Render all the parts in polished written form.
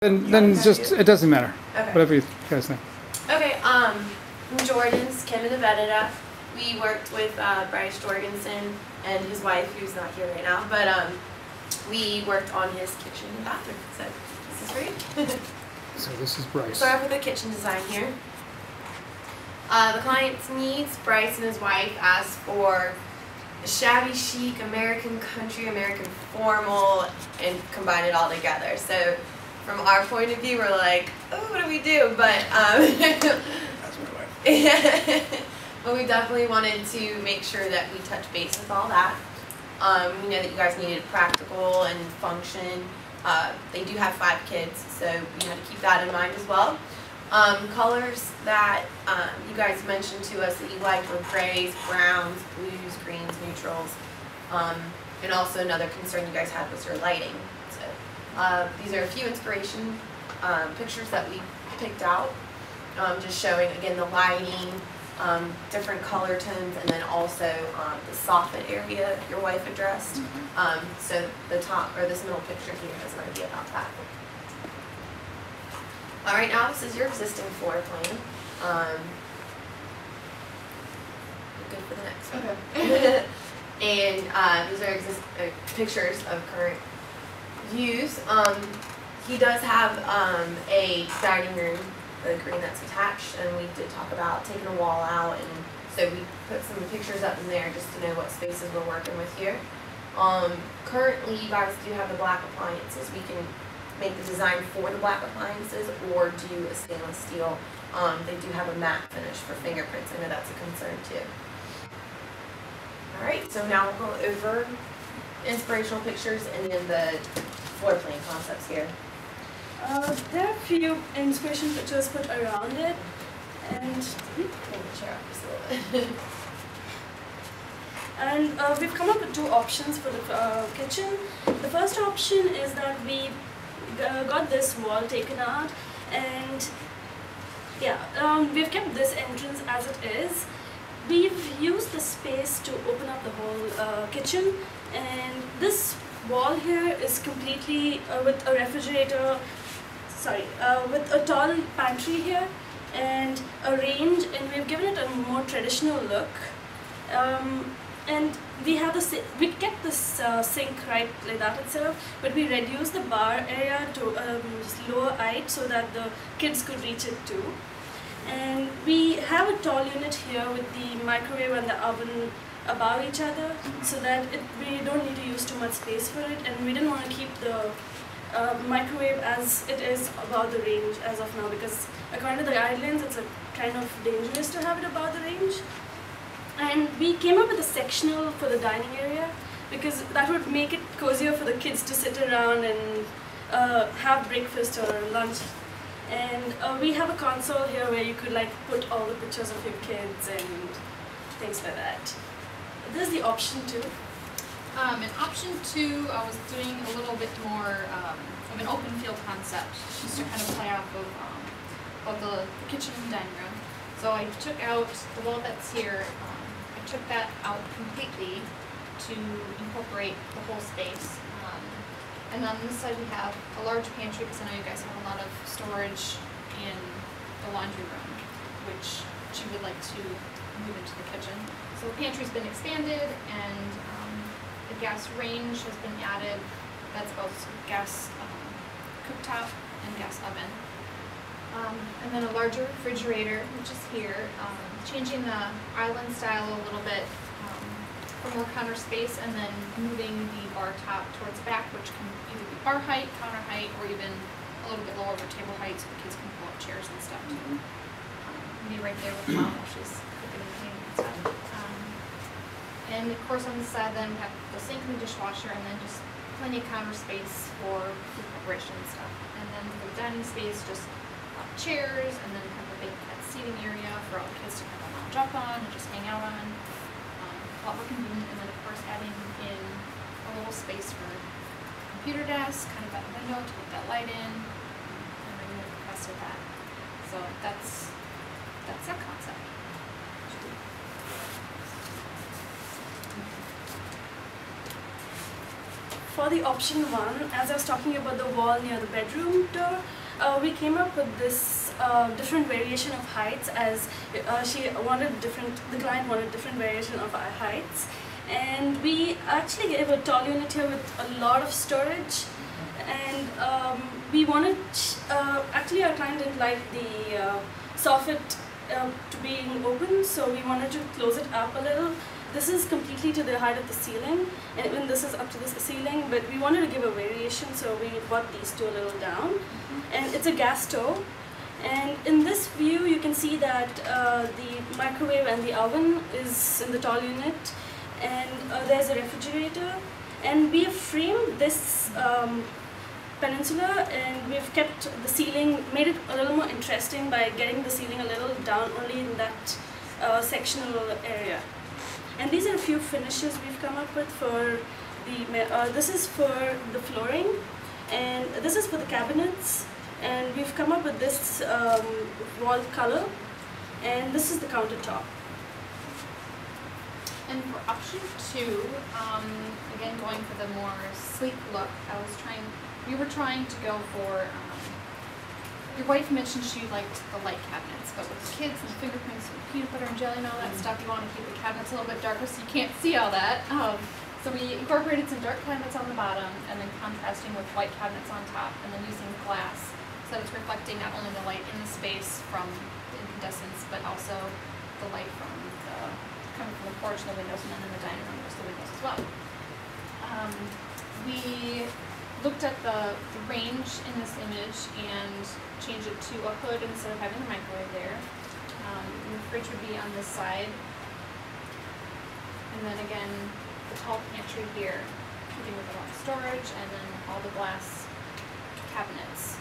And then it's just, it doesn't matter. Okay. Whatever you guys think. Okay, Jordin's, Kim and Niveditha. We worked with Bryce Jorgensen and his wife, who's not here right now, but we worked on his kitchen and bathroom. So this is for you. So this is Bryce. Start off with the kitchen design here. The client's needs, Bryce and his wife asked for a shabby chic, American country, American formal, and combine it all together. So from our point of view, we're like, oh, what do we do? But That's my wife. but we definitely wanted to make sure that we touch base with all that. We know that you guys needed practical and function. They do have 5 kids, so you had to keep that in mind as well. Colors that you guys mentioned to us that you liked were grays, browns, blues, greens, neutrals. And also another concern you guys had was your lighting. So these are a few inspiration pictures that we picked out, just showing again the lighting, different color tones, and then also the soffit area your wife addressed. So the top, or this middle picture here has an idea about that. Alright, now this is your existing floor plan. Good for the next one. Okay. And these are pictures of current views. He does have a dining room, the green that's attached, and we did talk about taking a wall out, and so we put some pictures up in there just to know what spaces we're working with here. Currently, you guys do have the black appliances. We can make the design for the black appliances or do a stainless steel. They do have a matte finish for fingerprints. I know that's a concern too. Alright, so now we'll go over inspirational pictures and then the floor plan concepts here. There are a few inspiration pictures put around it, and pull the chair up just a little bit. And we've come up with 2 options for the kitchen. The first option is that we got this wall taken out, and yeah, we've kept this entrance as it is. We've used the space to open up the whole kitchen, and this wall here is completely with a refrigerator, with a tall pantry here and a range, and we've given it a more traditional look. And we have we kept this sink right like that itself, but we reduced the bar area to just lower height so that the kids could reach it too. And we have a tall unit here with the microwave and the oven above each other, so that we don't need to use too much space for it, and we didn't want to keep the microwave as it is above the range as of now, because according to the guidelines it's kind of dangerous to have it above the range. And we came up with a sectional for the dining area because that would make it cozier for the kids to sit around and have breakfast or lunch. And we have a console here where you could like put all the pictures of your kids and things like that. This is the option 2. In option 2, I was doing a little bit more of an open field concept, just to kind of play off of the kitchen and dining room. So I took out the wall that's here. I took that out completely to incorporate the whole space. And on this side we have a large pantry, because I know you guys have a lot of storage in the laundry room, which she would like to move into the kitchen. So the pantry's been expanded, and the gas range has been added. That's both gas cooktop and gas oven. And then a larger refrigerator, which is here, changing the island style a little bit for more counter space, and then moving the bar top towards the back, which can either be bar height, counter height, or even a little bit lower over table height, so the kids can pull up chairs and stuff too. Me right there with Mom while she's cooking and cleaning and stuff. And of course on this side then we have the sink and the dishwasher, and then just plenty of counter space for food preparation and stuff. And then for the dining space, just chairs, and then kind of a big seating area for all the kids to kind of lounge up on and just hang out on. A lot more convenient. And then of course adding in a little space for a computer desk, kind of at the window to get that light in, and then we requested that. So that's that concept. for the option 1, as I was talking about the wall near the bedroom door, we came up with this different variation of heights, as the client wanted different variation of heights. And we actually gave a tall unit here with a lot of storage. And we wanted, actually our client didn't like the soffit to being open, so we wanted to close it up a little. This is completely to the height of the ceiling, and even this is up to the ceiling, but we wanted to give a variation, so we brought these two a little down. And it's a gas stove. And in this view, you can see that the microwave and the oven is in the tall unit, and there's a refrigerator. And we have framed this peninsula, and we've kept the ceiling, made it a little more interesting by getting the ceiling a little down only in that sectional area. And these are a few finishes we've come up with for the, this is for the flooring, and this is for the cabinets, and we've come up with this wall color, and this is the countertop. And for option 2, again going for the more sleek look, we were trying to go for, your wife mentioned she liked the light cabinets, but with kids and fingerprints and peanut butter and jelly and all that stuff, you want to keep the cabinets a little bit darker so you can't see all that. So we incorporated some dark cabinets on the bottom and then contrasting with white cabinets on top, and then using glass so that it's reflecting not only the light in the space from the incandescents, but also the light from coming from the porch and the windows, and then in the dining room there's the windows as well. We looked at the range in this image and changed it to a hood instead of having the microwave there. And the fridge would be on this side. And then again, the tall pantry here, keeping with a lot of storage, and then all the glass cabinets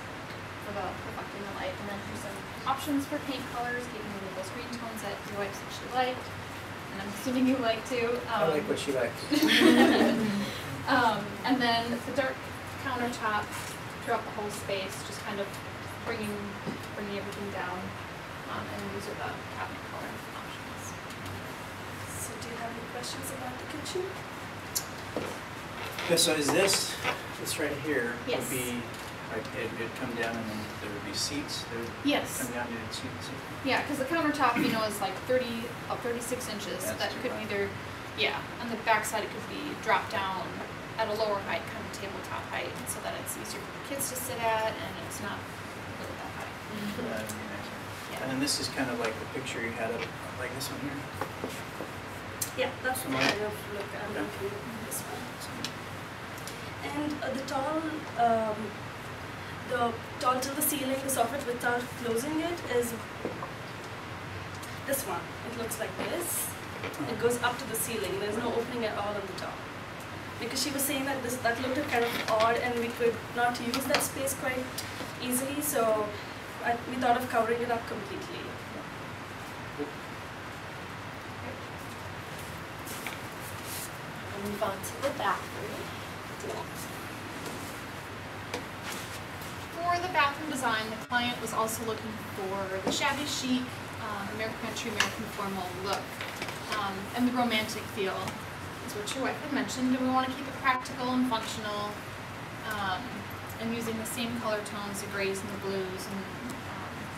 for the reflecting the light. And then here's some options for paint colors, keeping with those green tones that your wife said she liked. And I'm assuming you like too. I like what she likes. And then the dark countertop throughout the whole space, just kind of bringing everything down. And these are the cabinet color options. So do you have any questions about the kitchen? Yeah, so is this right here Yes. would be, like, it'd come down and then there would be seats? There would Yes. come down to the seats? Yeah, because the countertop, you know, is like 36 inches. That's That too could high. either, yeah, on the back side it could be dropped down at a lower height, kind of tabletop height, so that it's easier for the kids to sit at and it's not really that high. So that would be nicer. Yeah. And then this is kind of like the picture you had of, like this one here. Yeah, that's the Somewhere. kind of look I'm Okay. looking at this one. And the tall to the ceiling, the soffit without closing it is this one. It looks like this. It goes up to the ceiling. There's no opening at all on the top. Because she was saying that that looked kind of odd and we could not use that space quite easily, so we thought of covering it up completely. We'll move on to the bathroom. For the bathroom design, the client was also looking for the shabby chic, American country, American formal look, and the romantic feel, is what your wife had mentioned. And we want to keep it practical and functional, and using the same color tones, the grays and the blues and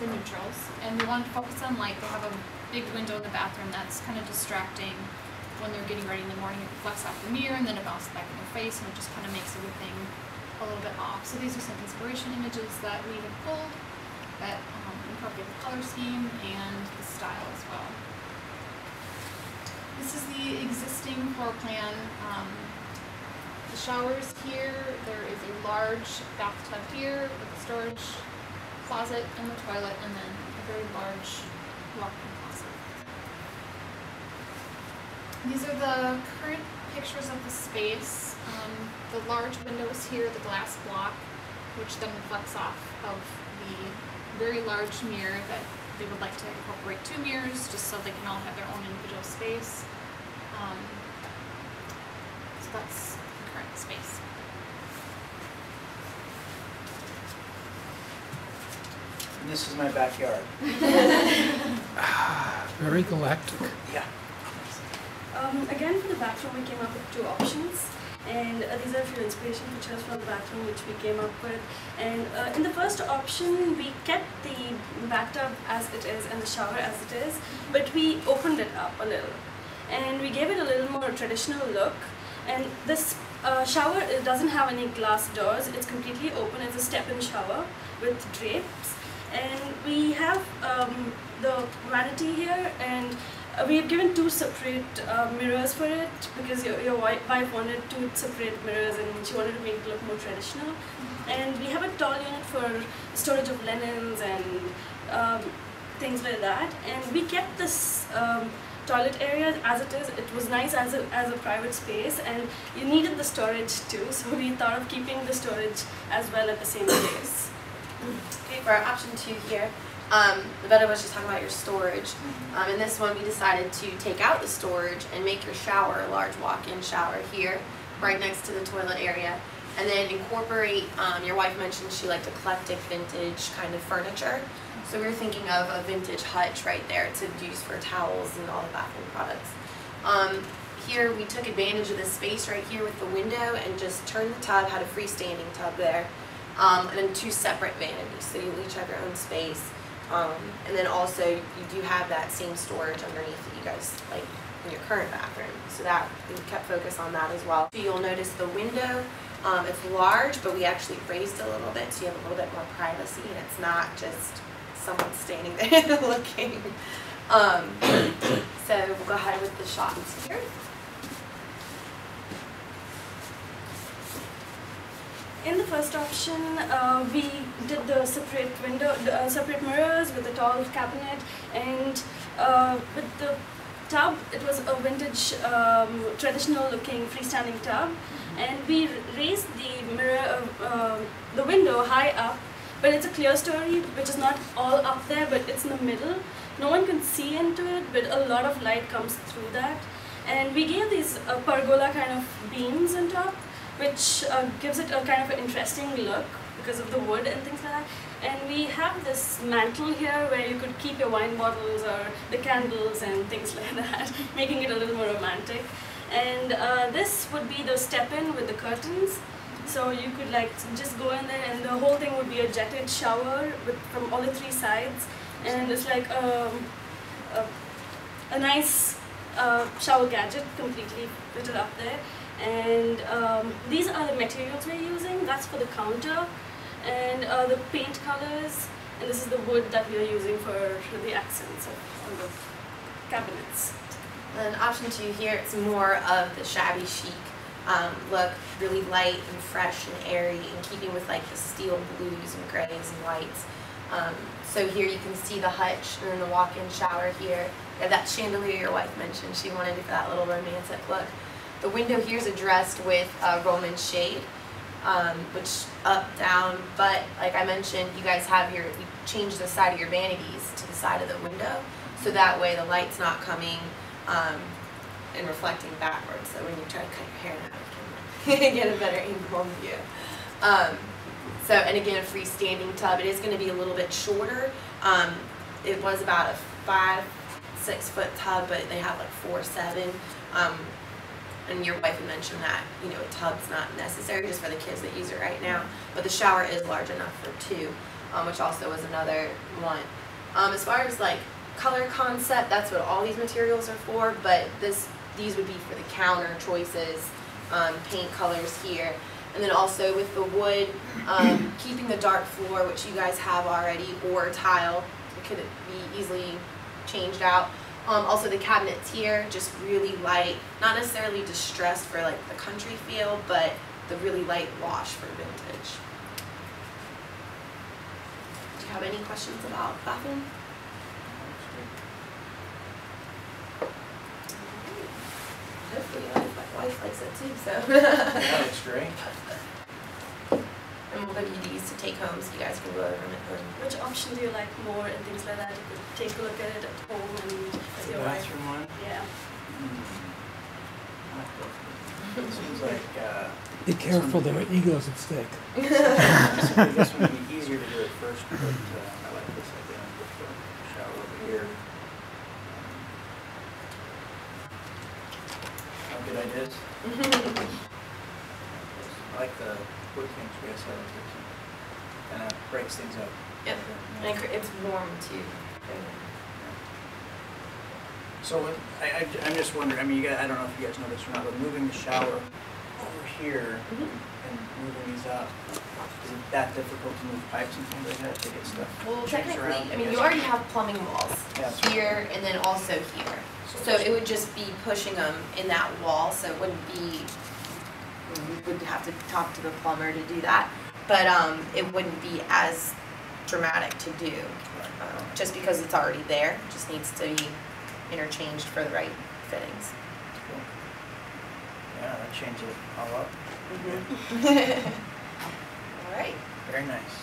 the neutrals. And we want to focus on light. They have a big window in the bathroom that's kind of distracting when they're getting ready in the morning. It reflects off the mirror and then it bounces back in their face, and it just kind of makes everything a little bit off. So these are some inspiration images that we have pulled that incorporate the color scheme and the style as well. This is the existing floor plan. The showers here, there is a large bathtub here with a storage closet and the toilet, and then a very large walk-in closet. These are the current pictures of the space. The large windows here, the glass block, which then reflects off of the very large mirror that they would like to incorporate 2 mirrors just so they can all have their own individual space. So that's the current space. And this is my backyard. Very galactic. Yeah. Again, for the bathroom, we came up with 2 options. And these are a few inspiration pictures from the bathroom which we came up with. And in the first option, we kept the bathtub as it is and the shower as it is, but we opened it up a little. And we gave it a little more traditional look. And this shower, it doesn't have any glass doors, it's completely open, it's a step-in shower with drapes. And we have the vanity here, and we have given 2 separate mirrors for it because your wife wanted 2 separate mirrors and she wanted to make it look more traditional. And we have a tall unit for storage of linens and things like that. And we kept this toilet area as it is. It was nice as a private space, and you needed the storage too, so we thought of keeping the storage as well at the same place. Okay, for option 2 here, Niveditha was just talking about your storage. In this one, we decided to take out the storage and make your shower a large walk-in shower here, right next to the toilet area, and then incorporate, your wife mentioned she liked eclectic vintage kind of furniture. So we were thinking of a vintage hutch right there to use for towels and all the bathroom products. Here we took advantage of this space right here with the window and just turned the tub, had a freestanding tub there, and then 2 separate vanities, so you each have your own space. And then also you do have that same storage underneath that you guys like in your current bathroom, so that we kept focus on that as well. So you'll notice the window, it's large, but we actually raised it a little bit so you have a little bit more privacy and it's not just someone standing there looking. So we'll go ahead with the shots here. In the first option, we did the separate window, separate mirrors with a tall cabinet, and with the tub, it was a vintage, traditional-looking freestanding tub, and we raised the mirror, the window high up, but it's a clear story, which is not all up there, but it's in the middle. No one can see into it, but a lot of light comes through that, and we gave these pergola kind of beams on top, which gives it a kind of an interesting look because of the wood and things like that. And we have this mantle here where you could keep your wine bottles or the candles and things like that, making it a little more romantic. And this would be the step-in with the curtains. So you could like just go in there and the whole thing would be a jetted shower from all the 3 sides. And it's like a nice shower gadget completely fitted up there. And these are the materials we're using. That's for the counter and the paint colors, and this is the wood that we're using for the accents on the cabinets. And option 2 here, it's more of the shabby chic look, really light and fresh and airy, in keeping with like the steel blues and grays and whites. So here you can see the hutch and then the walk-in shower here. You have that chandelier your wife mentioned she wanted for that little romantic look. The window here is addressed with a Roman shade, which up, down, but like I mentioned, you guys have your, we changed the side of your vanities to the side of the window, so that way the light's not coming and reflecting backwards, so when you try to cut your hair now, you can get a better angle view. So, and again, a freestanding tub, it is going to be a little bit shorter. It was about a 5-6 foot tub, but they have like 4-7. And your wife had mentioned that, you know, a tub's not necessary just for the kids that use it right now, but the shower is large enough for 2, which also was another one. As far as like color concept, that's what all these materials are for, but these would be for the counter choices, paint colors here. And then also with the wood, keeping the dark floor, which you guys have already, or tile, it could be easily changed out. Also the cabinets here, just really light, not necessarily distressed for like the country feel, but the really light wash for vintage. Do you have any questions about bathroom? Hopefully my wife likes it too, so. That looks great. And we'll give you these to take home so you guys can go over them at home. Which option do you like more and things like that? You could take a look at it at home and with The your wife. bathroom one? Yeah. It seems like, Be careful, there are egos at stake. this one would be easier to do at first, but I like this idea with the shower over here. Good ideas. like the wood things we have set up. Kind of breaks things up. Yep. And it's warm too. So I'm just wondering, I mean, I don't know if you guys know this or not, but moving the shower over here and moving these up, is it that difficult to move pipes and things like that to get stuff? Well, changed technically, around? I mean, you already have plumbing walls Yeah, that's right. here and then also here. So it would just be pushing them in that wall, so it wouldn't be, we would have to talk to the plumber to do that. But it wouldn't be as dramatic to do, just because it's already there. It just needs to be interchanged for the right fittings. Cool. Yeah, that changed it all up. All right. Very nice.